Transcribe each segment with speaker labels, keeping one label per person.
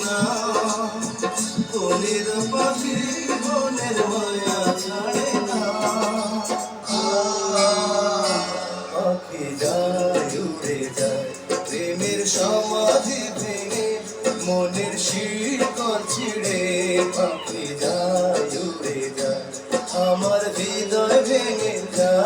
Speaker 1: না। বনের পাখি বনের মায়া ছাড়ে না। পাখি যায় উড়ে যায় প্রেমের সমাধি ভেঙে, মনের শিকড় ছিঁড়ে। পাখি যায় উড়ে যায় আমার হৃদয় ভেঙে যায়।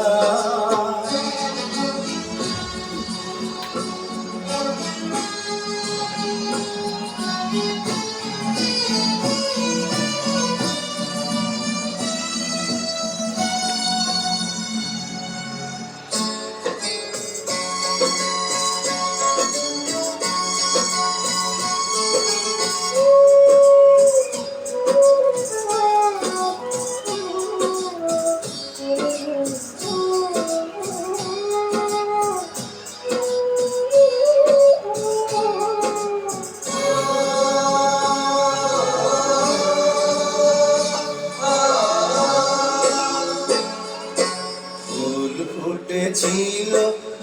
Speaker 1: ছিল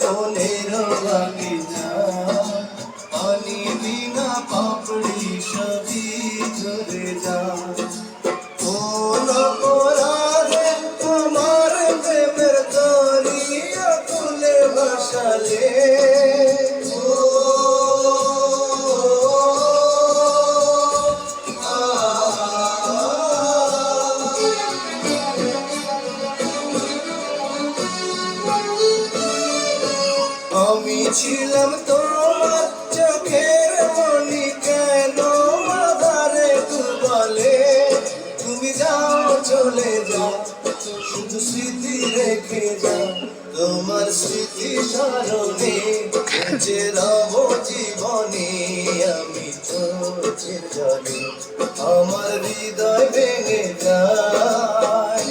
Speaker 1: মনের বাগিচা, পানি বিনা পাপড়ি সবই ঝরে যায়। কোন অপরাধে আমার প্রেমের দরিয়া তুলে ভাসালে, আমি ছিলাম তোমার চোখের মনি, কেন আধারে ডুবালে? তুমি যাও চলে যাও, শুধু স্মৃতি রেখে যাও। তোমার স্মৃতি স্মরণে বেঁচে রব জীবনে। আমি চোখের জলে আমার হৃদয় ভেঙে যায়।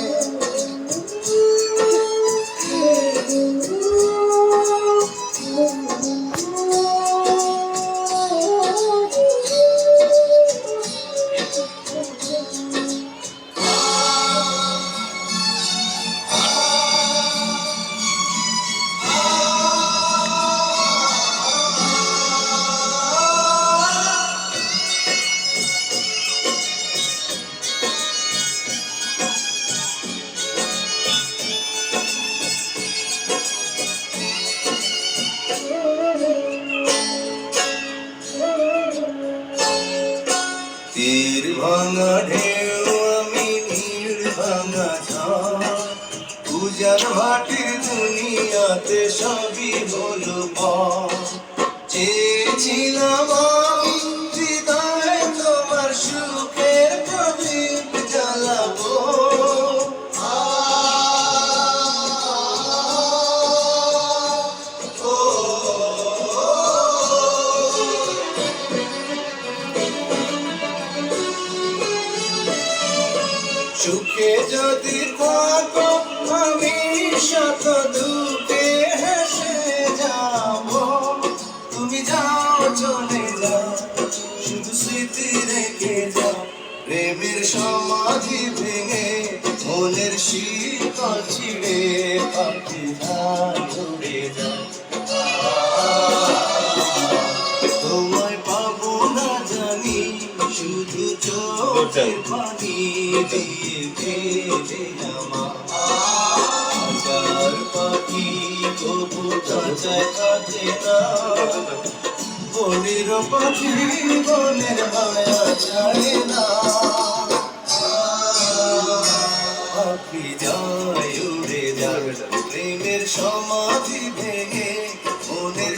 Speaker 1: তীর ভাঙা ঢেউ আমি নীড় ভাঙা ঝড়, পূজার ভাটির দুনিয়াতে সবই হলো পর। চেয়েছিলাম আমি হৃদয়ে তোমার সুখের প্রদীপ জ্বালাবো। সুখে যদি থাকো আমি শত দুঃখে হেসে যাব। তুমি যাও চলে যাও, শুধু স্মৃতি রেখে যাও। প্রেমের সমাধি ভেঙে মনের শিকড় ছিঁড়ে, পাখি যায় উড়ে যায়। তোমায় পাবো না জানি, শুধু চোখের পানি দিয়ে ভেজে আমার। হাজার পাখি তবু খাঁচায় কাটে না, বনের পাখি বনের মায়া ছাড়ে না। পাখি যায় উড়ে যায় প্রেমের সমাধি ভেঙে, মনের